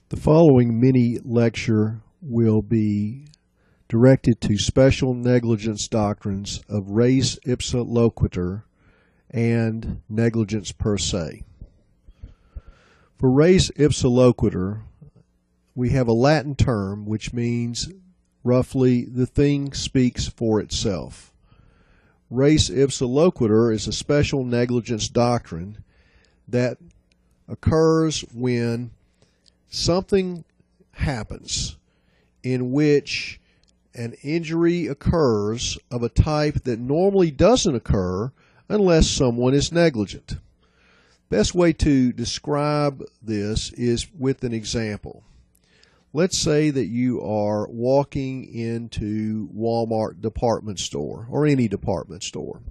The following mini lecture will be directed to special negligence doctrines of res ipsa loquitur and negligence per se. For res ipsa loquitur, we have a Latin term which means roughly the thing speaks for itself. Res ipsa loquitur is a special negligence doctrine that occurs when something happens in which an injury occurs of a type that normally doesn't occur unless someone is negligent. Best way to describe this is with an example. Let's say that you are walking into Walmart department store or any department store,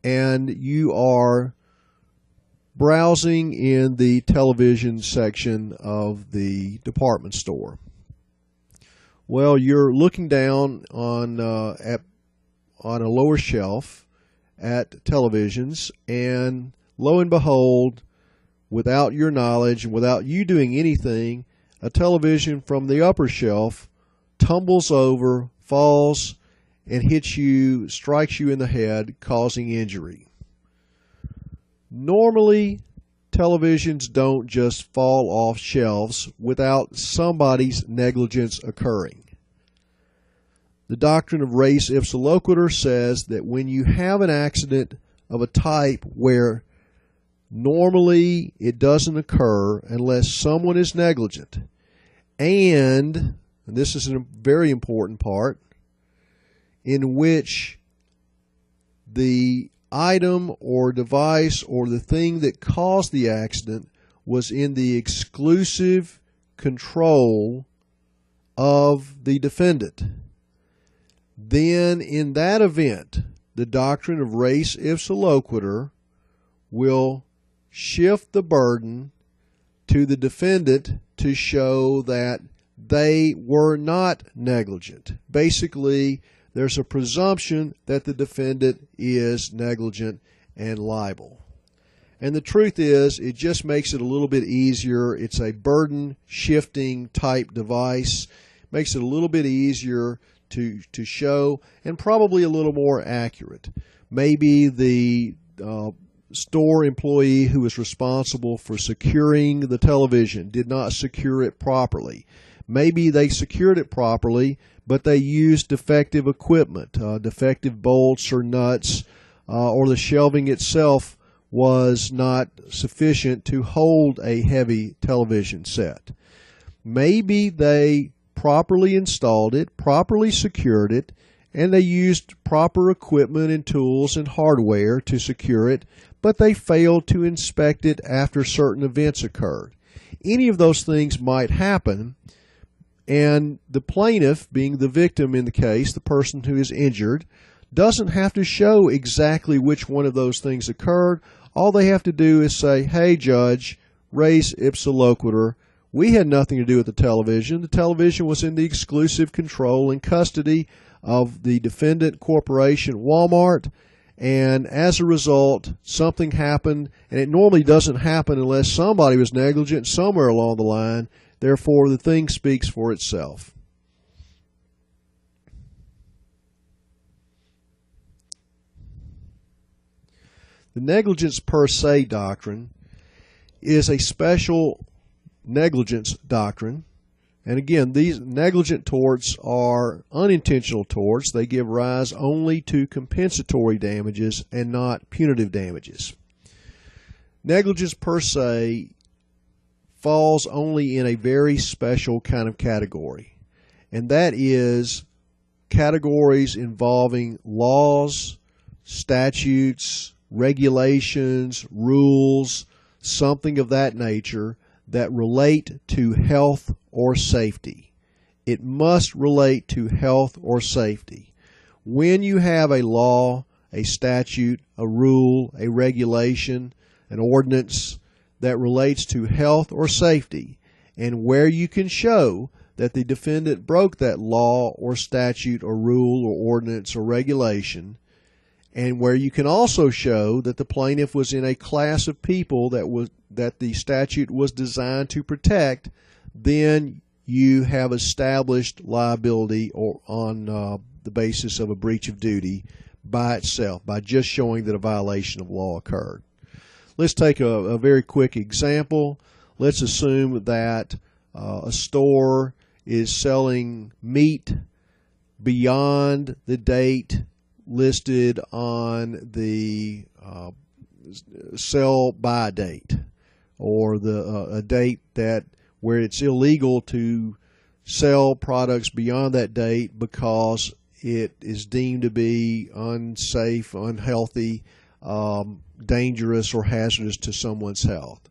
and you are browsing in the television section of the department store. Well, you're looking down on a lower shelf at televisions, and lo and behold, without your knowledge and without you doing anything, a television from the upper shelf tumbles over, falls, and hits you, strikes you in the head, causing injury. Normally, televisions don't just fall off shelves without somebody's negligence occurring. The doctrine of res ipsa loquitur says that when you have an accident of a type where normally it doesn't occur unless someone is negligent, and this is a very important part, in which the item or device or the thing that caused the accident was in the exclusive control of the defendant, then in that event, the doctrine of res ipsa loquitur will shift the burden to the defendant to show that they were not negligent. Basically, there's a presumption that the defendant is negligent and liable. And the truth is, it just makes it a little bit easier. It's a burden shifting type device. Makes it a little bit easier to show, and probably a little more accurate. Maybe the store employee who was responsible for securing the television did not secure it properly. Maybe they secured it properly, but they used defective equipment, defective bolts or nuts, or the shelving itself was not sufficient to hold a heavy television set. Maybe they properly installed it, properly secured it, and they used proper equipment and tools and hardware to secure it, but they failed to inspect it after certain events occurred. Any of those things might happen, and the plaintiff, being the victim in the case, the person who is injured, doesn't have to show exactly which one of those things occurred. All they have to do is say, hey, judge, res ipsa loquitur, we had nothing to do with the television. The television was in the exclusive control and custody of the defendant corporation, Walmart, and as a result, something happened, and it normally doesn't happen unless somebody was negligent somewhere along the line. Therefore, the thing speaks for itself. The negligence per se doctrine is a special negligence doctrine. And again, these negligent torts are unintentional torts. They give rise only to compensatory damages and not punitive damages. Negligence per se falls only in a very special kind of category, and that is categories involving laws, statutes, regulations, rules, something of that nature that relate to health or safety. It must relate to health or safety. When you have a law, a statute, a rule, a regulation, an ordinance that relates to health or safety, and where you can show that the defendant broke that law or statute or rule or ordinance or regulation, and where you can also show that the plaintiff was in a class of people that the statute was designed to protect, then you have established liability or on the basis of a breach of duty by itself, by just showing that a violation of law occurred. Let's take a very quick example. Let's assume that a store is selling meat beyond the date listed on the sell by date, or a date that where it's illegal to sell products beyond that date because it is deemed to be unsafe, unhealthy, dangerous, or hazardous to someone's health.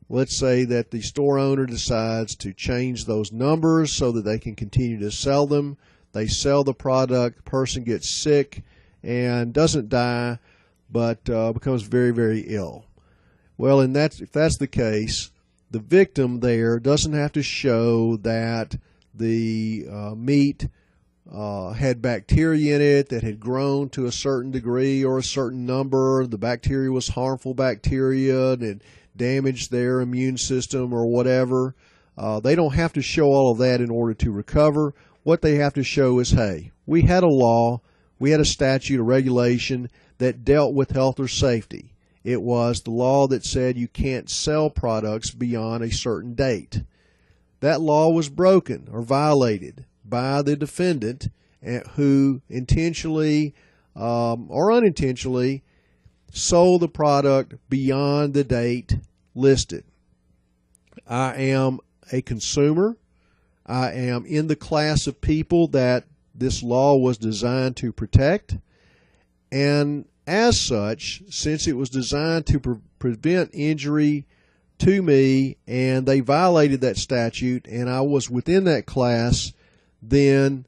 Let's say that the store owner decides to change those numbers so that they can continue to sell them. They sell the product, the person gets sick and doesn't die, but becomes very, very ill. Well, if that's the case, the victim there doesn't have to show that the meat had bacteria in it that had grown to a certain degree or a certain number. The bacteria was harmful bacteria and it damaged their immune system or whatever. They don't have to show all of that in order to recover. What they have to show is, hey, we had a law, we had a statute, a regulation that dealt with health or safety. It was the law that said you can't sell products beyond a certain date. That law was broken or violated by the defendant who intentionally or unintentionally sold the product beyond the date listed. I am a consumer. I am in the class of people that this law was designed to protect. And as such, since it was designed to prevent injury to me and they violated that statute and I was within that class, then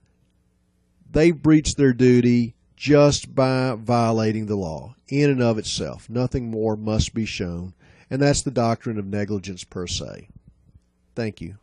they breached their duty just by violating the law in and of itself. Nothing more must be shown. And that's the doctrine of negligence per se. Thank you.